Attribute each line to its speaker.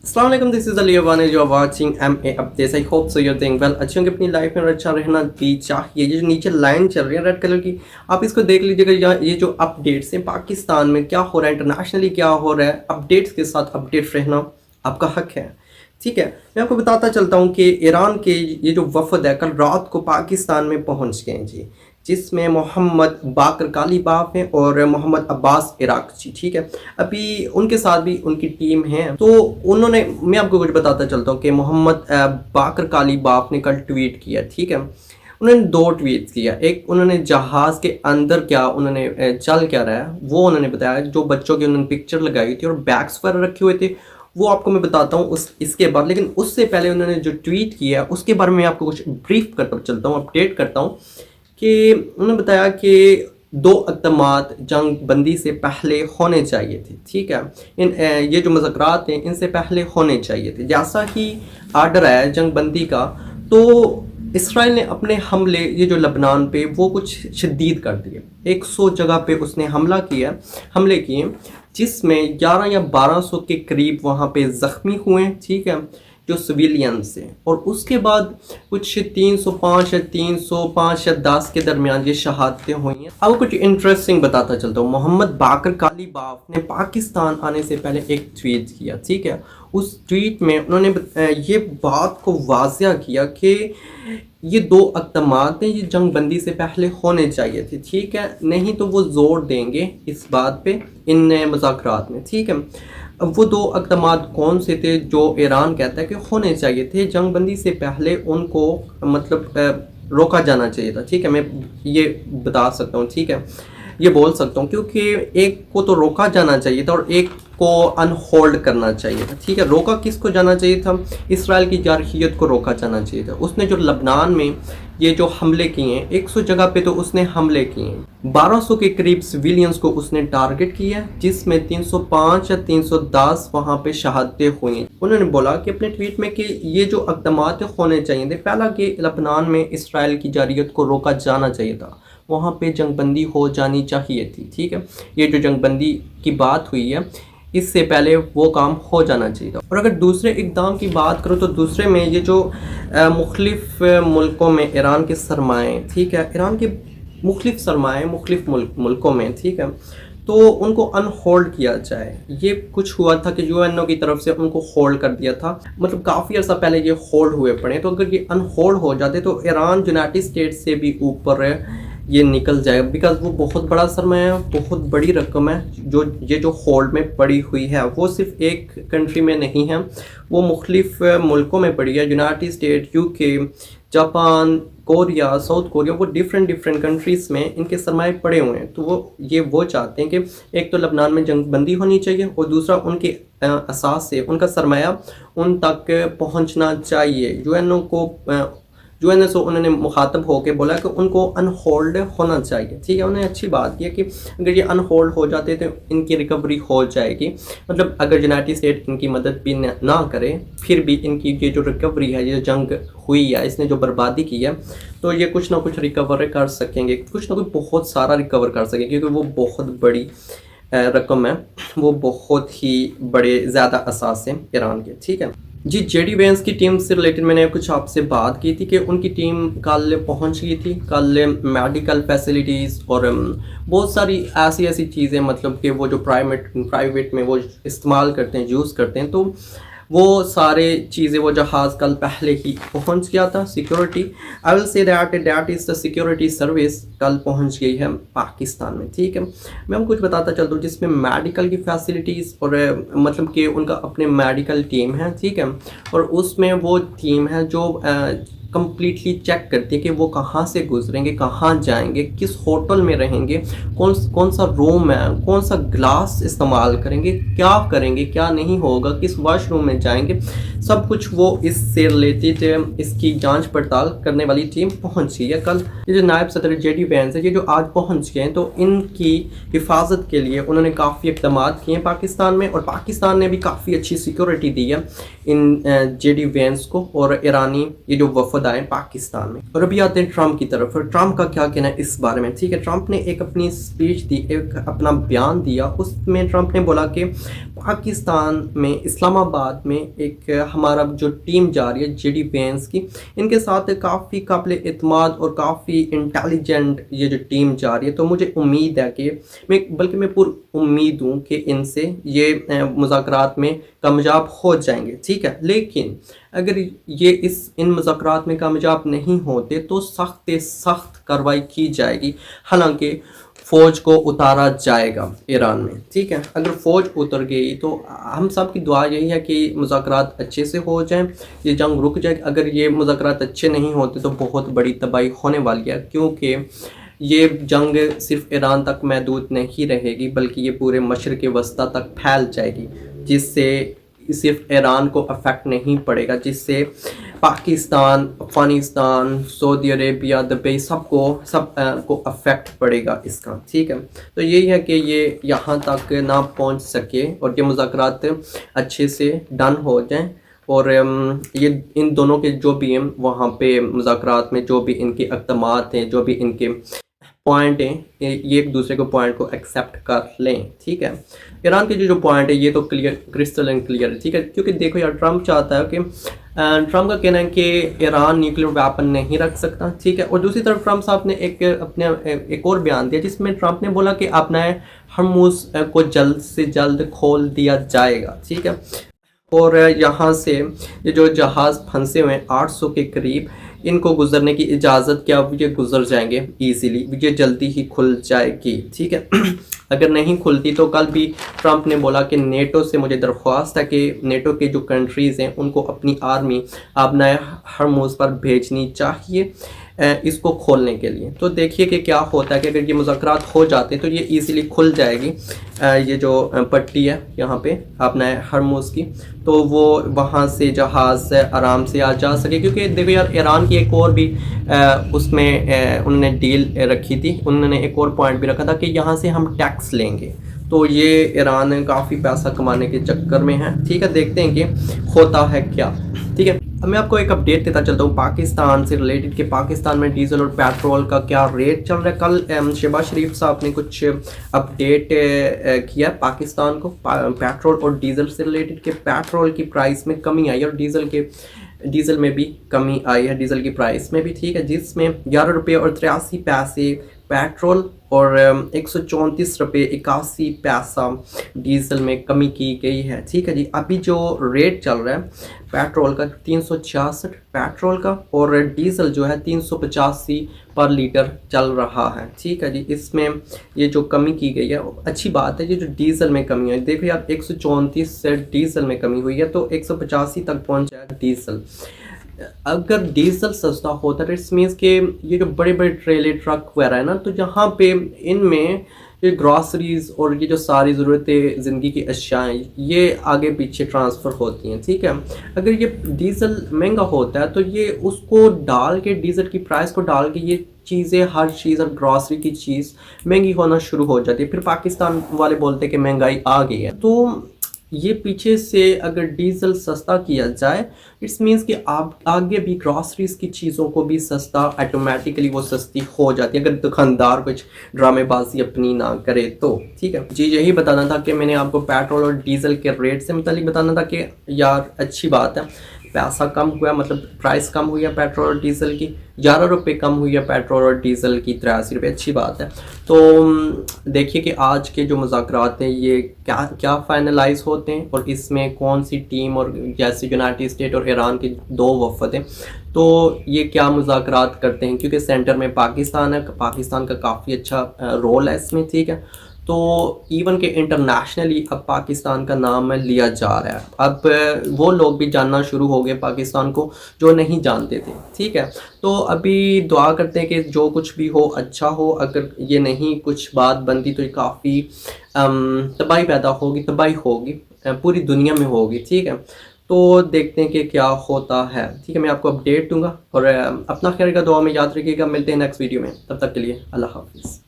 Speaker 1: Assalamu alaikum, this is Ali Awan, you are watching MA Updates. I hope so you're doing well. अच्छे होंगे अपनी life में और अच्छा रहना भी चाहिए। ये जो नीचे लाइन चल रही है रेड कलर की, आप इसको देख लीजिएगा। ये जो अपडेट्स हैं पाकिस्तान में क्या हो रहा है, इंटरनेशनली क्या हो रहा है, अपडेट्स के साथ अपडेट रहना आपका हक है। ठीक है, मैं आपको बताता चलता हूँ कि ईरान के ये जो वफद है कल रात को पाकिस्तान में पहुँच गए जी, जिसमें मोहम्मद बाकर कालीबाफ हैं और मोहम्मद अब्बास इराकची। ठीक है, अभी उनके साथ भी उनकी टीम है। तो उन्होंने, मैं आपको कुछ बताता चलता हूँ कि मोहम्मद बाकर कालीबाफ ने कल ट्वीट किया। ठीक है, उन्होंने 2 ट्वीट किया। एक उन्होंने जहाज़ के अंदर क्या उन्होंने चल क्या रहा है वो उन्होंने बताया, जो बच्चों की उन्होंने पिक्चर लगाई थी और बैग्स पर रखे हुए थे वो आपको मैं बताता हूँ इसके बाद। लेकिन उससे पहले उन्होंने जो ट्वीट किया उसके बारे में आपको कुछ ब्रीफ करता चलता हूँ, अपडेट करता हूँ कि उन्होंने बताया कि 2 इक़दामात जंग बंदी से पहले होने चाहिए थे। ठीक है, ये जो मुज़ाकरात हैं इनसे पहले होने चाहिए थे। जैसा ही आर्डर आया जंग बंदी का, तो इसराइल ने अपने हमले ये जो लबनान पे वो कुछ शदीद कर दिए। 100 जगह पे उसने हमले किए, जिसमें 11 या 1200 के करीब वहाँ पे ज़ख्मी हुए। ठीक है, जो सिविलियंस हैं, और उसके बाद कुछ 305 या 10 के दरमियान ये शहादतें हुई हैं। अब कुछ इंटरेस्टिंग बताता चलता हूँ। मोहम्मद बाकर कालीबाफ ने पाकिस्तान आने से पहले एक ट्वीट किया। ठीक है, उस ट्वीट में उन्होंने ये बात को वाज़िया किया कि ये 2 इक़दामात हैं ये जंग बंदी से पहले होने चाहिए थे। ठीक है, नहीं तो वो ज़ोर देंगे इस बात पे इन मुज़ाकरात में। ठीक है, अब वो 2 इक़दामात कौन से थे जो ईरान कहता है कि होने चाहिए थे जंग बंदी से पहले, उनको मतलब रोका जाना चाहिए था। ठीक है, मैं ये बता सकता हूँ। ठीक है, ये बोल सकता हूँ क्योंकि एक को तो रोका जाना चाहिए था और एक को अनहोल्ड करना चाहिए था। ठीक है, रोका किसको जाना चाहिए था? इसराइल की जारहियत को रोका जाना चाहिए था। उसने जो लबनान में ये जो हमले किए हैं 100 जगह पे तो उसने हमले किए हैं, 1200 के करीब सिविलियंस को उसने टारगेट किया, जिसमें 305 या 310 वहाँ पे शहादतें हुई। उन्होंने बोला कि अपने ट्वीट में कि ये जो इक़दामात होने चाहिए थे, पहला कि लबनान में इसराइल की जारहियत को रोका जाना चाहिए था, वहाँ पे जंगबंदी हो जानी चाहिए थी। ठीक है, ये जो जंगबंदी की बात हुई है इससे पहले वो काम हो जाना चाहिए था। और अगर दूसरे इक़दाम की बात करो तो दूसरे में ये जो मुख्तलिफ़ मुल्कों में ईरान के सरमाए, ठीक है, ईरान के मुख्तलिफ़ सरमाए मुख्तलिफ़ मुल्कों में, ठीक है, तो उनको अनहोल्ड किया जाए। ये कुछ हुआ था कि यूएनओ की तरफ से उनको होल्ड कर दिया था, मतलब काफ़ी अर्सा पहले ये होल्ड हुए पड़े। तो अगर ये अनहोल्ड हो जाते तो ईरान यूनाइटेड स्टेट्स से भी ऊपर ये निकल जाएगा, बिकॉज़ वो बहुत बड़ा सरमाया है, बहुत बड़ी रकम है जो होल्ड में पड़ी हुई है। वो सिर्फ एक कंट्री में नहीं है, वो मुख्तलिफ़ मुल्कों में पड़ी है। United state, UK, Japan, Korea, south Korea, वो डिफरेंट कंट्रीज़ में इनके सरमाए पड़े हुए हैं। तो वो चाहते हैं कि एक तो लबनान में जंगबंदी होनी चाहिए और दूसरा उनके असास से उनका सरमाया उन तक पहुंचना चाहिए। यूएनओ से उन्होंने मुखातब होकर बोला कि उनको अनहोल्ड होना चाहिए। ठीक है, उन्होंने अच्छी बात की कि अगर ये अनहोल्ड हो जाते तो इनकी रिकवरी हो जाएगी। मतलब अगर यूनाइटेड स्टेट इनकी मदद भी ना करे, फिर भी इनकी ये जो रिकवरी है, ये जो जंग हुई है, इसने जो बर्बादी की है, तो ये कुछ ना कुछ रिकवर कर सकेंगे, कुछ ना कुछ बहुत सारा रिकवर कर सकेंगे, क्योंकि वो बहुत बड़ी रकम है, वो बहुत ही बड़े ज़्यादा असास हैं ईरान के। ठीक है जी, जेडी वेंस की टीम से रिलेटेड मैंने कुछ आपसे बात की थी कि उनकी टीम कल पहुंच गई थी। कल मेडिकल फैसिलिटीज़ और बहुत सारी ऐसी चीज़ें, मतलब कि वो जो प्राइवेट में वो इस्तेमाल करते हैं, यूज़ करते हैं, तो वो सारे चीज़ें, वो जहाज़ कल पहले ही पहुंच गया था। Security, I will say that is the security service कल पहुंच गई है पाकिस्तान में। ठीक है, मैं आपको कुछ बताता चलता हूँ, जिसमें मेडिकल की फैसिलिटीज़ और मतलब कि उनका अपने मेडिकल टीम है। ठीक है, और उसमें वो टीम है जो कम्प्लीटली चेक करती है कि वो कहाँ से गुजरेंगे, कहाँ जाएंगे, किस होटल में रहेंगे, कौन सा रूम है, कौन सा ग्लास इस्तेमाल करेंगे, क्या करेंगे, क्या नहीं होगा, किस वॉशरूम में जाएंगे, सब कुछ वो इससे रिलेटेड इसकी जांच पड़ताल करने वाली टीम पहुंची है। कल ये जो नायब सदर जेडी वेंस है, ये जो आज पहुंच गए हैं, तो इनकी हिफाजत के लिए उन्होंने काफ़ी इक़दामात किए हैं पाकिस्तान में, और पाकिस्तान ने भी काफ़ी अच्छी सिक्योरिटी दी है इन जेडी वेंस को और ईरानी ये जो वफद खुद आए पाकिस्तान में। और अभी आते हैं ट्रम्प की तरफ, और ट्रम्प का क्या कहना है इस बारे में, ठीक है। ट्रम्प ने एक अपनी स्पीच दी, एक अपना बयान दिया, उसमें ट्रम्प ने बोला कि पाकिस्तान में इस्लामाबाद में एक हमारा जो टीम जा रही है JD Vance की, इनके साथ काफ़ी काबिल एतमाद और काफ़ी इंटेलिजेंट ये जो टीम जा रही है, तो मुझे उम्मीद है कि मैं पूरी उम्मीद हूँ कि इनसे ये मुज़ाकरात में कामयाब हो जाएंगे, ठीक है। लेकिन अगर ये इन मुज़ाकरात में कामयाब नहीं होते तो सख्त सख्त कार्रवाई की जाएगी, हालांकि फ़ौज को उतारा जाएगा ईरान में, ठीक है। अगर फ़ौज उतर गई तो हम सब की दुआ यही है कि मुज़ाकरात अच्छे से हो जाएं, ये जंग रुक जाए। अगर ये मुज़ाकरात अच्छे नहीं होते तो बहुत बड़ी तबाही होने वाली है, क्योंकि ये जंग सिर्फ ईरान तक महदूद नहीं रहेगी बल्कि ये पूरे मशरिक़ वस्ता तक फैल जाएगी, जिससे सिर्फ ईरान को अफेक्ट नहीं पड़ेगा, जिससे Pakistan, Afghanistan, Saudi Arabia, Dubai सब को अफेक्ट पड़ेगा इसका, ठीक है। तो यही है कि ये यहाँ तक ना पहुँच सके और ये मुज़ाकरात अच्छे से डन हो जाएं, और ये इन दोनों के जो भी हैं वहाँ पे मुज़ाकरात में जो भी इनके इक़दामात हैं, जो भी इनके पॉइंट हैं, ये एक दूसरे को पॉइंट को एक्सेप्ट कर लें, ठीक है। ईरान के जो पॉइंट है ये तो क्रिस्टल एंड क्लियर है, ठीक है। क्योंकि देखो यार, ट्रम्प चाहता है कि ट्रम्प का कहना है कि ईरान न्यूक्लियर वेपन नहीं रख सकता, ठीक है। और दूसरी तरफ ट्रम्प साहब ने एक और बयान दिया, जिसमें ट्रम्प ने बोला कि अपना हरमुज़ को जल्द से जल्द खोल दिया जाएगा, ठीक है। और यहाँ से ये जो जहाज़ फंसे हुए हैं 800 के करीब, इनको गुजरने की इजाज़त, क्या ये गुजर जाएंगे ईज़िली, ये जल्दी ही खुल जाएगी, ठीक है। अगर नहीं खुलती तो कल भी ट्रम्प ने बोला कि नेटो से मुझे दरख्वास्त है कि नेटो के जो कंट्रीज़ हैं उनको अपनी आर्मी अपना हरमुज़ पर भेजनी चाहिए इसको खोलने के लिए। तो देखिए कि क्या होता है कि अगर ये मुज़ाकरात हो जाते तो ये इजीली खुल जाएगी, ये जो पट्टी है यहाँ पे अपना हरमुज़ की, तो वो वहाँ से जहाज़ से आराम से आ जा सके। क्योंकि देखो यार, ईरान की एक और भी उसमें उन्होंने डील रखी थी, उन्होंने एक और पॉइंट भी रखा था कि यहाँ से हम टैक्स लेंगे, तो ये ईरान काफ़ी पैसा कमाने के चक्कर में है, ठीक है। देखते हैं कि होता है क्या, ठीक है। अब मैं आपको एक अपडेट देता चलता हूँ पाकिस्तान से रिलेटेड कि पाकिस्तान में डीजल और पेट्रोल का क्या रेट चल रहा है। कल शहबाज शरीफ साहब ने कुछ अपडेट किया पाकिस्तान को पेट्रोल और डीजल से रिलेटेड कि पेट्रोल की प्राइस में कमी आई और डीजल में भी कमी आई है, डीजल की प्राइस में भी, ठीक है, जिसमें 11 रुपये और 83 पैसे पेट्रोल और 134 रुपये 81 पैसा डीजल में कमी की गई है, ठीक है जी। अभी जो रेट चल रहा है पेट्रोल का 366 पेट्रोल का, और डीजल जो है 385 पर लीटर चल रहा है, ठीक है जी। इसमें ये जो कमी की गई है अच्छी बात है, ये जो डीजल में कमी है, देखो यार 134 से डीजल में कमी हुई है तो 185 तक पहुँचा है डीजल। अगर डीजल सस्ता होता है इट्स मीन्स कि ये जो बड़े बड़े ट्रेले ट्रक वगैरह है ना, तो जहाँ पे इनमें ये ग्रॉसरीज और ये जो सारी ज़रूरतें ज़िंदगी की अशियाँ ये आगे पीछे ट्रांसफ़र होती हैं, ठीक है। अगर ये डीज़ल महंगा होता है तो ये उसको डाल के, डीज़ल की प्राइस को डाल के ये चीज़ें, हर चीज़ और ग्रॉसरी की चीज़ महंगी होना शुरू हो जाती है। फिर पाकिस्तान वाले बोलते हैं कि महंगाई आ गई है, तो ये पीछे से अगर डीजल सस्ता किया जाए इट्स मीन्स कि आप आगे भी ग्रॉसरीज की चीज़ों को भी सस्ता, ऑटोमेटिकली वो सस्ती हो जाती है अगर दुकानदार कुछ ड्रामेबाजी अपनी ना करे तो, ठीक है जी। यही बताना था कि मैंने आपको पेट्रोल और डीजल के रेट से मुतालिक बताना था कि यार अच्छी बात है, पैसा कम हुआ, मतलब प्राइस कम हुई है पेट्रोल और डीजल की, 11 रुपये कम हुई है पेट्रोल और डीजल की 83 रुपये, अच्छी बात है। तो देखिए कि आज के जो मुज़ाकरात हैं ये क्या फाइनलाइज होते हैं और इसमें कौन सी टीम, और जैसे यूनाइटेड स्टेट और ईरान के 2 वफ़द हैं, तो ये क्या मुज़ाकरात करते हैं, क्योंकि सेंटर में पाकिस्तान है, पाकिस्तान का काफ़ी अच्छा रोल है इसमें, ठीक है। तो इवन के इंटरनेशनली अब पाकिस्तान का नाम लिया जा रहा है, अब वो लोग भी जानना शुरू हो गए पाकिस्तान को जो नहीं जानते थे, ठीक है। तो अभी दुआ करते हैं कि जो कुछ भी हो अच्छा हो, अगर ये नहीं कुछ बात बनती तो ये काफ़ी तबाही पैदा होगी, तबाही होगी पूरी दुनिया में होगी, ठीक है। तो देखते हैं कि क्या होता है, ठीक है। मैं आपको अपडेट दूंगा और अपना ख्याल का दुआ में याद रखिएगा। मिलते हैं नेक्स्ट वीडियो में, तब तक के लिए अल्लाह हाफिज़।